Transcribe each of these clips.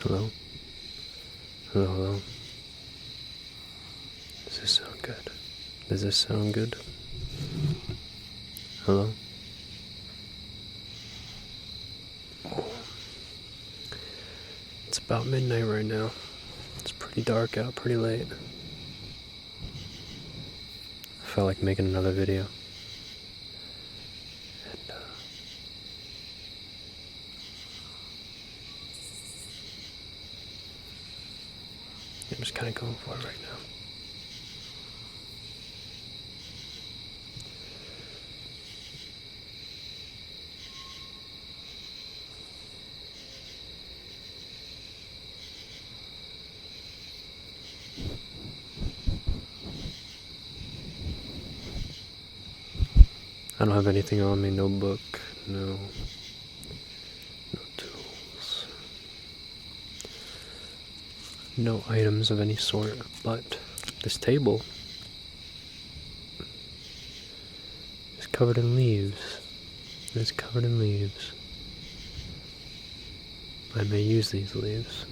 Hello? Hello, hello? Does this sound good? Does this sound good? Hello? It's about midnight right now. It's pretty dark out, pretty late. I felt like making another video. And, I'm just kind of going for it right now. I don't have anything on me, no book, no tools, no items of any sort, but this table is covered in leaves. It is covered in leaves. I may use these leaves.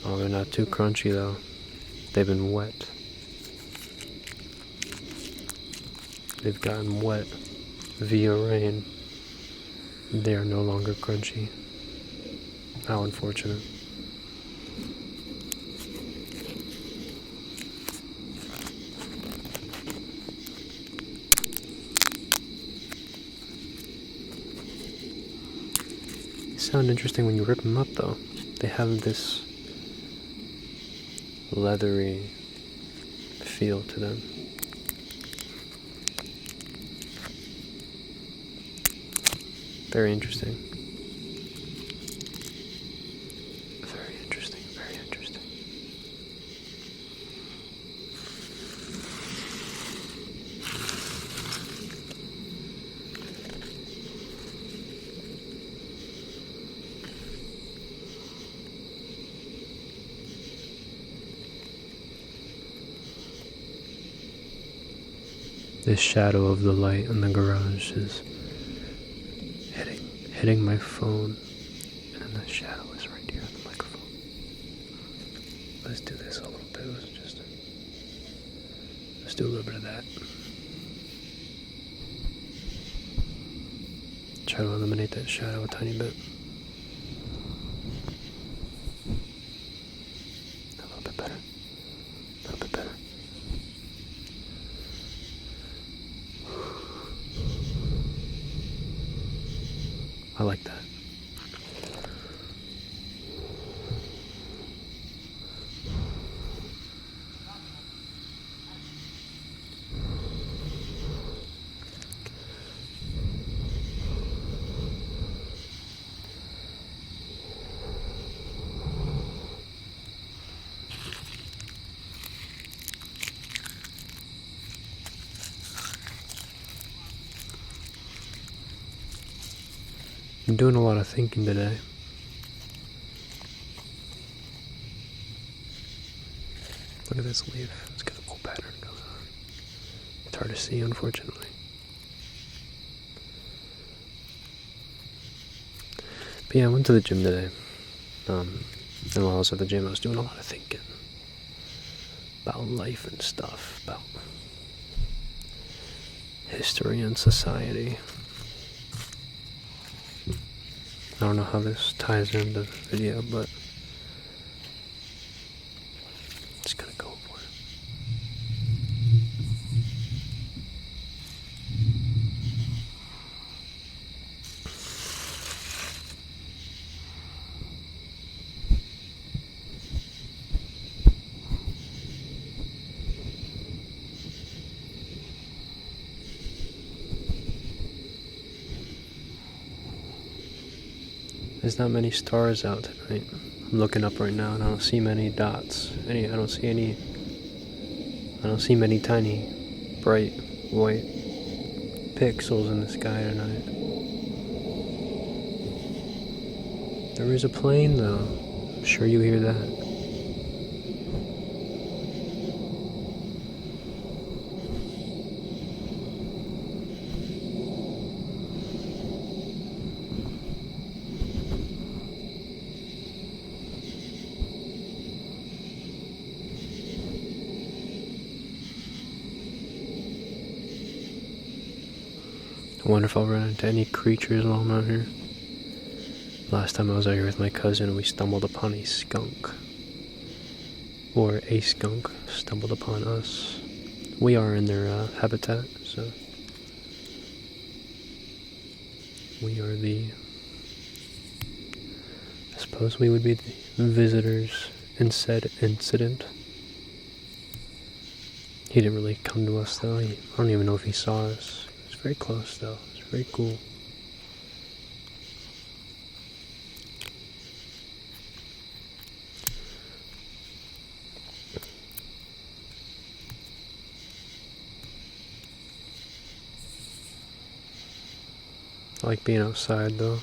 Oh, they're not too crunchy though. They've been wet. They've gotten wet via rain. They are no longer crunchy. How unfortunate. They sound interesting when you rip them up though. They have this leathery feel to them. Very interesting. Very interesting, very interesting. This shadow of the light in the garage is hitting my phone, and the shadow is right here on the microphone. Let's do this a little bit. Let's do a little bit of that. Try to eliminate that shadow a tiny bit. A little bit better. A little bit better. I like that. I'm doing a lot of thinking today. Look at this leaf. It's got a cool pattern going on. It's hard to see, unfortunately. But yeah, I went to the gym today. And while I was at the gym, I was doing a lot of thinking about life and stuff, about history and society. I don't know how this ties into the video, but just gonna go for it. There's not many stars out tonight. I'm looking up right now and I don't see many dots. I don't see many tiny, bright, white pixels in the sky tonight. There is a plane though. I'm sure you hear that. I wonder if I'll run into any creatures while I'm out here. Last time I was out here with my cousin, we stumbled upon a skunk. Or a skunk stumbled upon us. We are in their habitat, so we are I suppose we would be the visitors in said incident. He didn't really come to us though. I don't even know if he saw us. It's very close though. It's very cool. I like being outside though.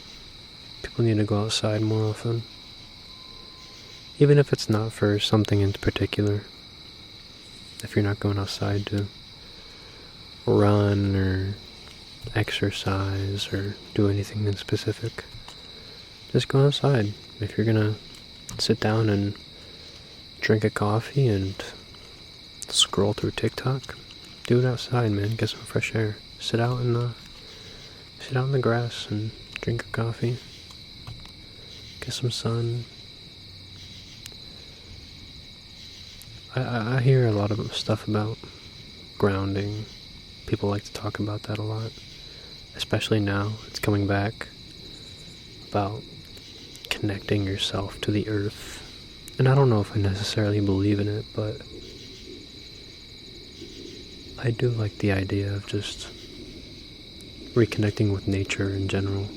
People need to go outside more often. Even if it's not for something in particular. If you're not going outside to run or exercise or do anything in specific, just go outside. If you're gonna sit down and drink a coffee and scroll through TikTok, do it outside, man. Get some fresh air. Sit out in the grass and drink a coffee. Get some sun. I hear a lot of stuff about grounding. People like to talk about that a lot. Especially now, it's coming back. About connecting yourself to the earth. And I don't know if I necessarily believe in it, but I do like the idea of just reconnecting with nature in general.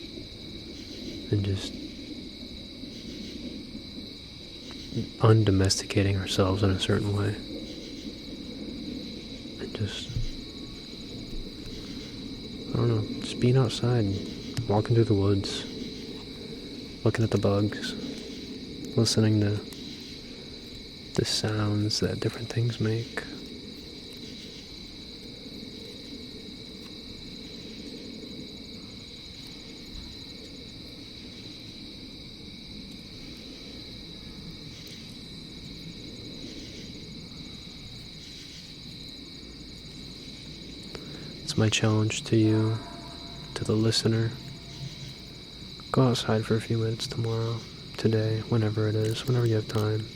And just undomesticating ourselves in a certain way. And just, I don't know, just being outside, walking through the woods, looking at the bugs, listening to the sounds that different things make. It's my challenge to you, to the listener. Go outside for a few minutes tomorrow, today, whenever it is, whenever you have time.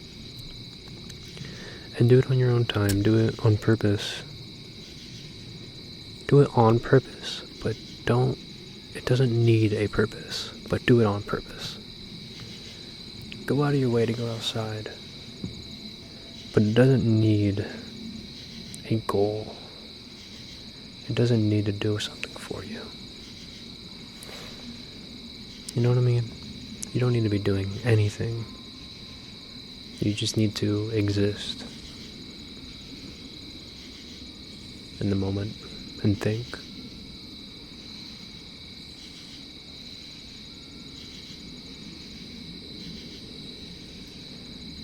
And do it on your own time. Do it on purpose. Do it on purpose, but it doesn't need a purpose, but do it on purpose. Go out of your way to go outside, but it doesn't need a goal. It doesn't need to do something for you. You know what I mean? You don't need to be doing anything. You just need to exist in the moment and think.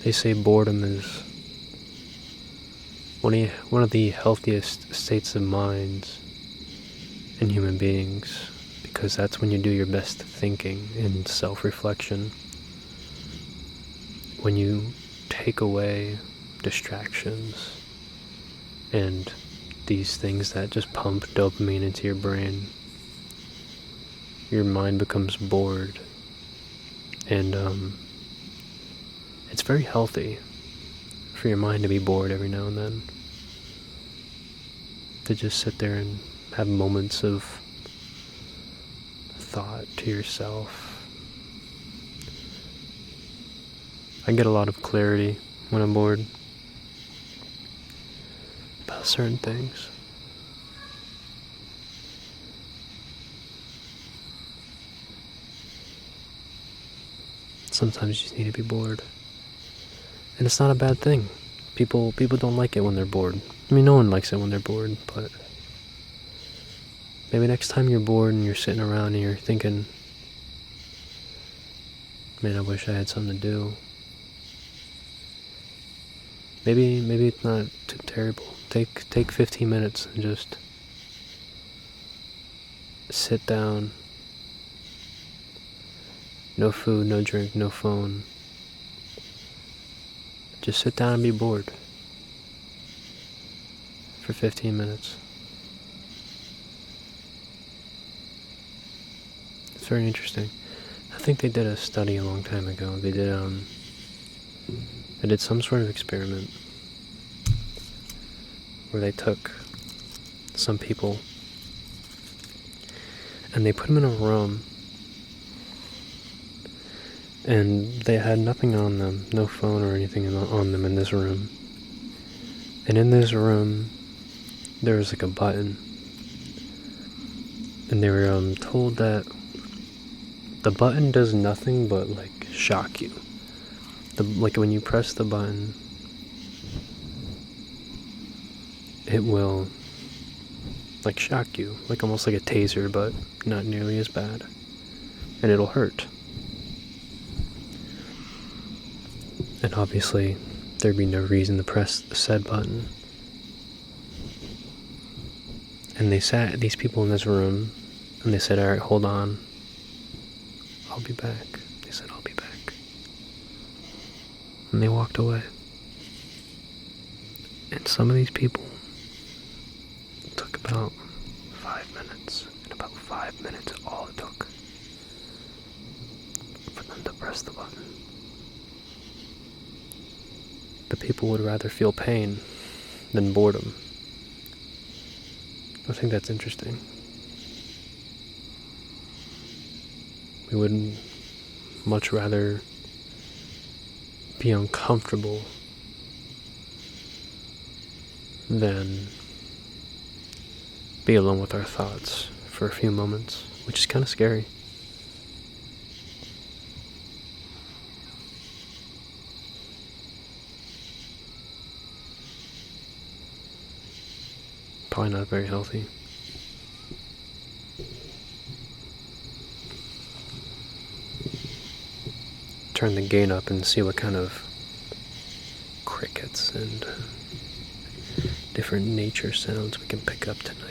They say boredom is one of the healthiest states of minds in human beings, because that's when you do your best thinking and self-reflection. When you take away distractions and these things that just pump dopamine into your brain, your mind becomes bored. And it's very healthy for your mind to be bored every now and then. To just sit there and have moments of thought to yourself. I get a lot of clarity when I'm bored about certain things. Sometimes you just need to be bored. And it's not a bad thing. People don't like it when they're bored. I mean, no one likes it when they're bored, but maybe next time you're bored and you're sitting around and you're thinking, man, I wish I had something to do. Maybe it's not too terrible. Take 15 minutes and just sit down. No food, no drink, no phone. Just sit down and be bored for 15 minutes. It's very interesting. I think they did a study a long time ago. They did some sort of experiment where they took some people and they put them in a room, and they had nothing on them, no phone or anything on them in this room. And in this room, there was like a button, and they were told that the button does nothing but like shock you. Like when you press the button, it will like shock you, like almost like a taser, but not nearly as bad, and it'll hurt. And obviously, there'd be no reason to press the said button. And they sat these people in this room, and they said, "Alright, hold on. I'll be back." They said, "I'll be back." And they walked away. And some of these people took about 5 minutes. And about 5 minutes, all it took for them to press the button. The people would rather feel pain than boredom. I think that's interesting. We would much rather be uncomfortable than be alone with our thoughts for a few moments, which is kind of scary. Probably not very healthy. Turn the gain up and see what kind of crickets and different nature sounds we can pick up tonight.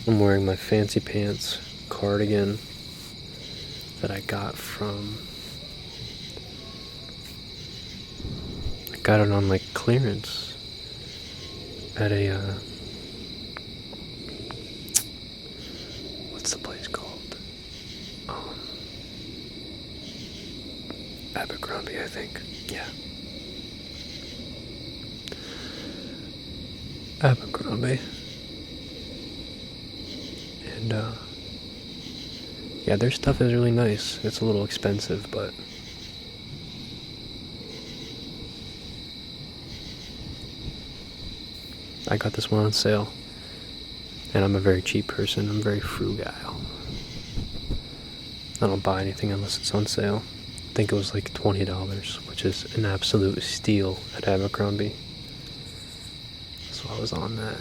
I'm wearing my fancy pants cardigan that I got it on like clearance at a what's the place called? Abercrombie, I think. Yeah. Abercrombie. And yeah, their stuff is really nice. It's a little expensive, but I got this one on sale. And I'm a very cheap person. I'm very frugal. I don't buy anything unless it's on sale. I think it was like $20, which is an absolute steal at Abercrombie. So I was on that.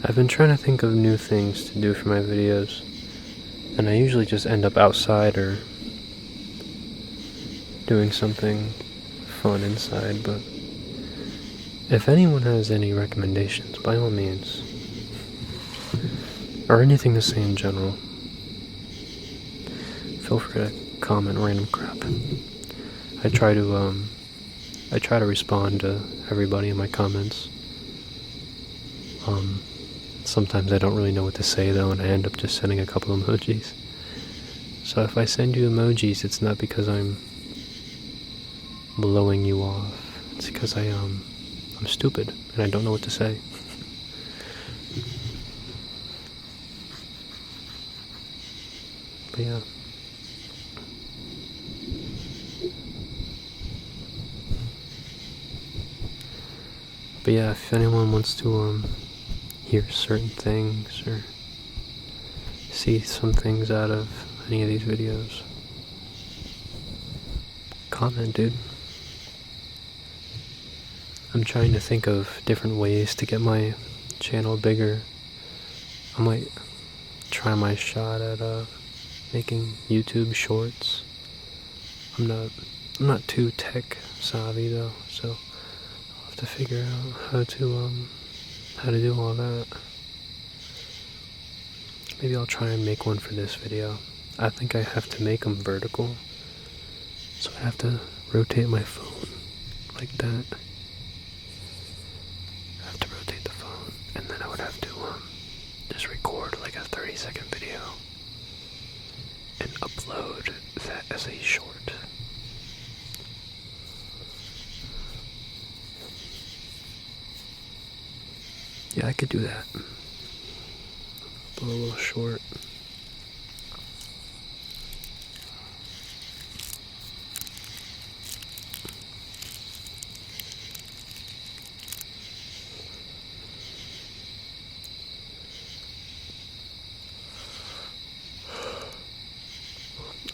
I've been trying to think of new things to do for my videos, and I usually just end up outside or doing something fun inside, but if anyone has any recommendations, by all means, or anything to say in general, feel free to comment random crap. I try to respond to everybody in my comments. Sometimes I don't really know what to say though, and I end up just sending a couple emojis. So if I send you emojis, it's not because I'm blowing you off. It's because I'm stupid and I don't know what to say. But yeah. But yeah, if anyone wants to hear certain things or see some things out of any of these videos, comment, dude. I'm trying to think of different ways to get my channel bigger. I might try my shot at making YouTube shorts. I'm not too tech savvy though, so I'll have to figure out how to do all that. Maybe I'll try and make one for this video. I think I have to make them vertical, so I have to rotate my phone like that. I have to rotate the phone, and then I would have to just record like a 30-second video and upload that as a short. Yeah, I could do that. Upload a little short.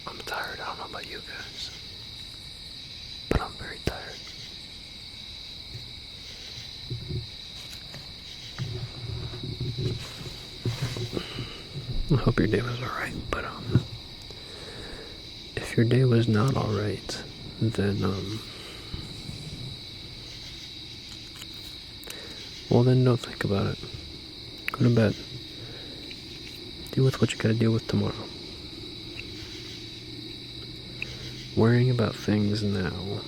I'm tired. I don't know about you guys, but I'm very tired. I hope your day was alright, but if your day was not alright, then well then don't think about it. Go to bed. Deal with what you gotta deal with tomorrow. Worrying about things now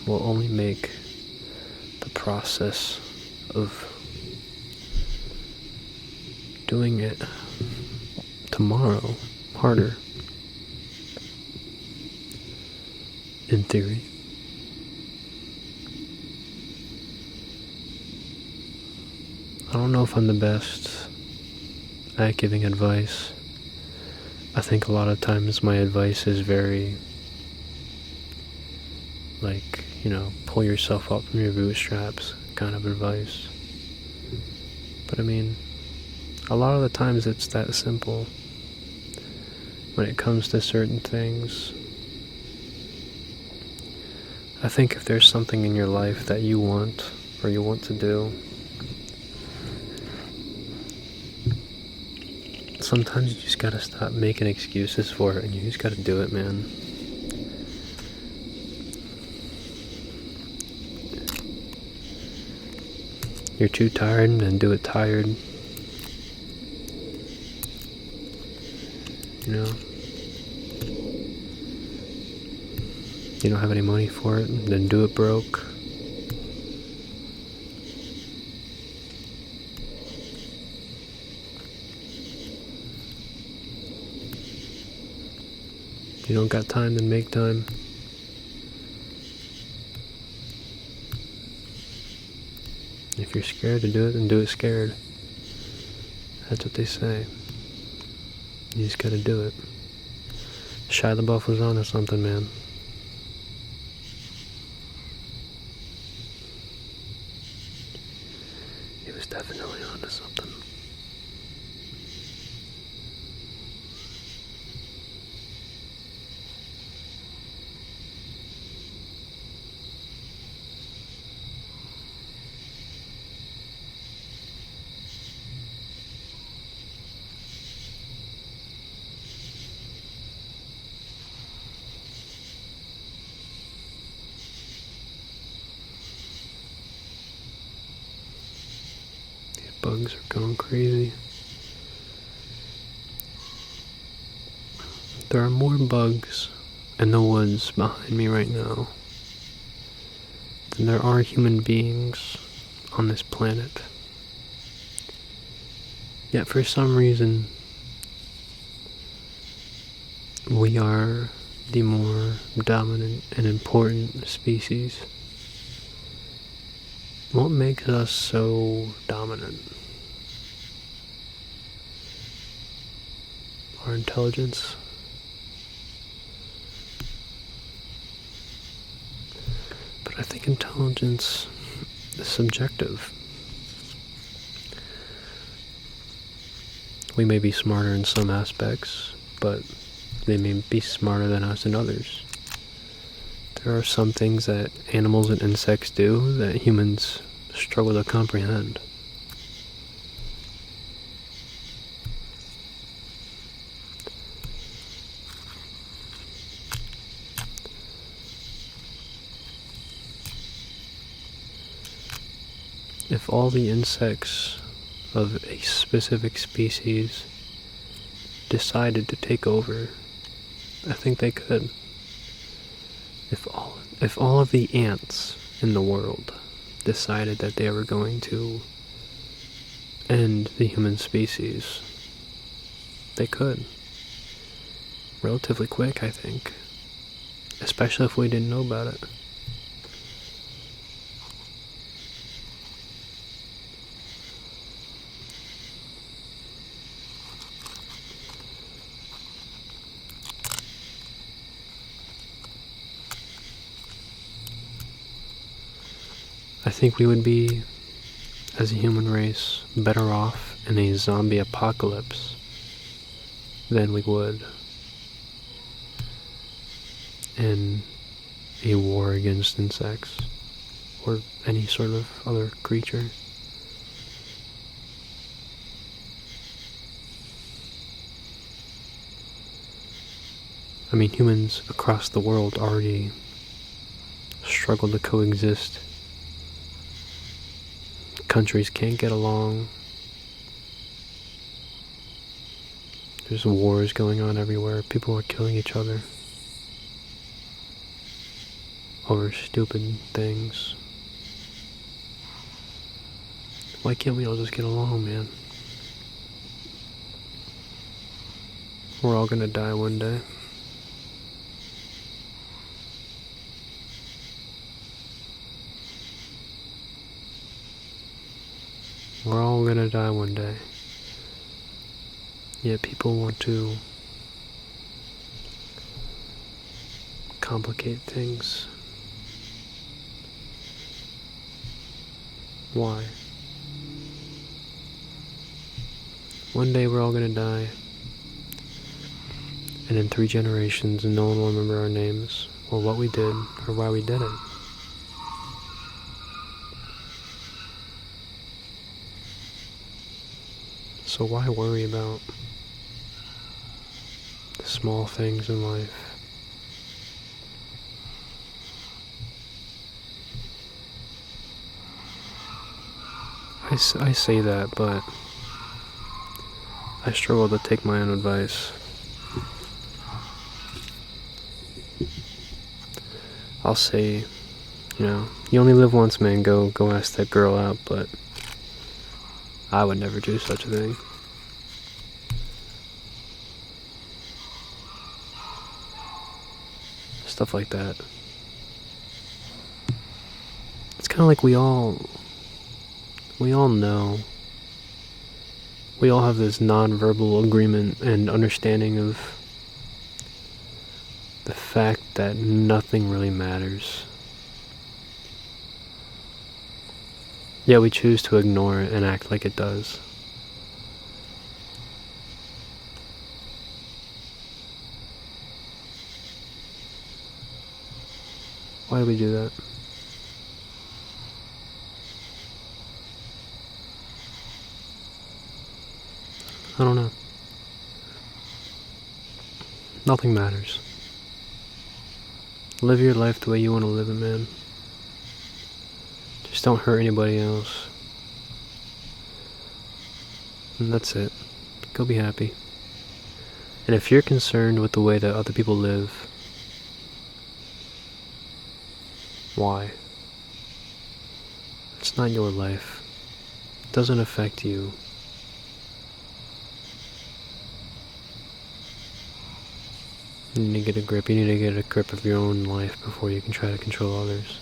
will only make the process of doing it tomorrow harder. In theory. I don't know if I'm the best at giving advice. I think a lot of times my advice is very like, pull yourself up from your bootstraps kind of advice. But I mean, a lot of the times it's that simple when it comes to certain things. I think if there's something in your life that you want or you want to do, sometimes you just gotta stop making excuses for it and you just gotta do it, man. You're too tired, and then do it tired. You don't have any money for it, then do it broke. You don't got time, then make time. If you're scared to do it, then do it scared. That's what they say. You just gotta do it. Shia LaBeouf was on to something, man. He was definitely on to something. bugs are going crazy. There are more bugs in the woods behind me right now than there are human beings on this planet. Yet for some reason, we are the more dominant and important species. What makes us so dominant? Our intelligence? But I think intelligence is subjective. We may be smarter in some aspects, but they may be smarter than us in others. There are some things that animals and insects do that humans struggle to comprehend. If all the insects of a specific species decided to take over, I think they could. If all of the ants in the world decided that they were going to end the human species, they could. Relatively quick, I think. Especially if we didn't know about it. I think we would be, as a human race, better off in a zombie apocalypse than we would in a war against insects or any sort of other creature. I mean, humans across the world already struggle to coexist. Countries can't get along. There's wars going on everywhere. People are killing each other over stupid things. Why can't we all just get along, man? We're all gonna die one day. We're all gonna die one day. Yet people want to complicate things. Why? One day we're all gonna die, and in 3 generations no one will remember our names, or what we did, or why we did it. So why worry about the small things in life? I say that, but I struggle to take my own advice. I'll say, you only live once, man, go ask that girl out, but I would never do such a thing. Stuff like that. It's kind of like we all know. We all have this non-verbal agreement and understanding of the fact that nothing really matters. Yet we choose to ignore it and act like it does. Why do we do that? I don't know. Nothing matters. Live your life the way you want to live it, man. Just don't hurt anybody else. And that's it. Go be happy. And if you're concerned with the way that other people live, why? It's not your life. It doesn't affect you. You need to get a grip. You need to get a grip of your own life before you can try to control others.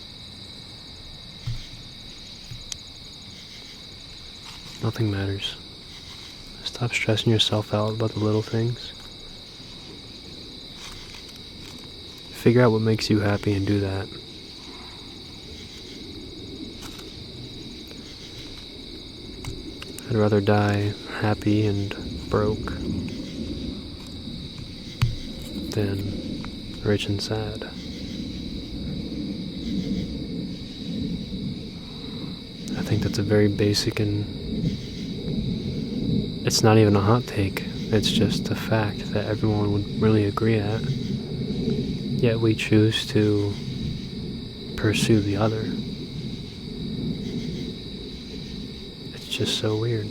Nothing matters. Stop stressing yourself out about the little things. Figure out what makes you happy and do that. I'd rather die happy and broke than rich and sad. I think that's a very basic, and it's not even a hot take. It's just a fact that everyone would really agree at. Yet we choose to pursue the other. It's just so weird.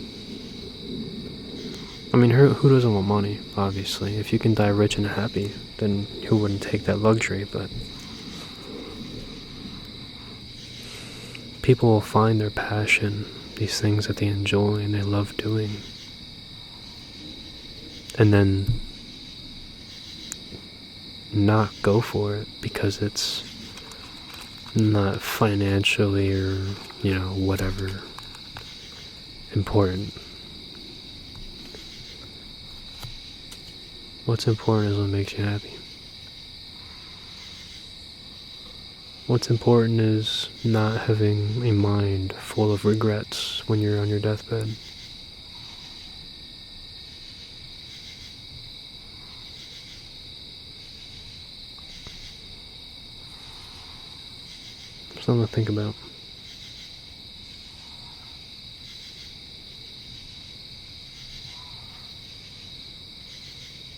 I mean, who doesn't want money, obviously? If you can die rich and happy, then who wouldn't take that luxury? But people will find their passion, these things that they enjoy and they love doing, and then not go for it because it's not financially or, whatever important. What's important is what makes you happy. What's important is not having a mind full of regrets when you're on your deathbed. Something to think about.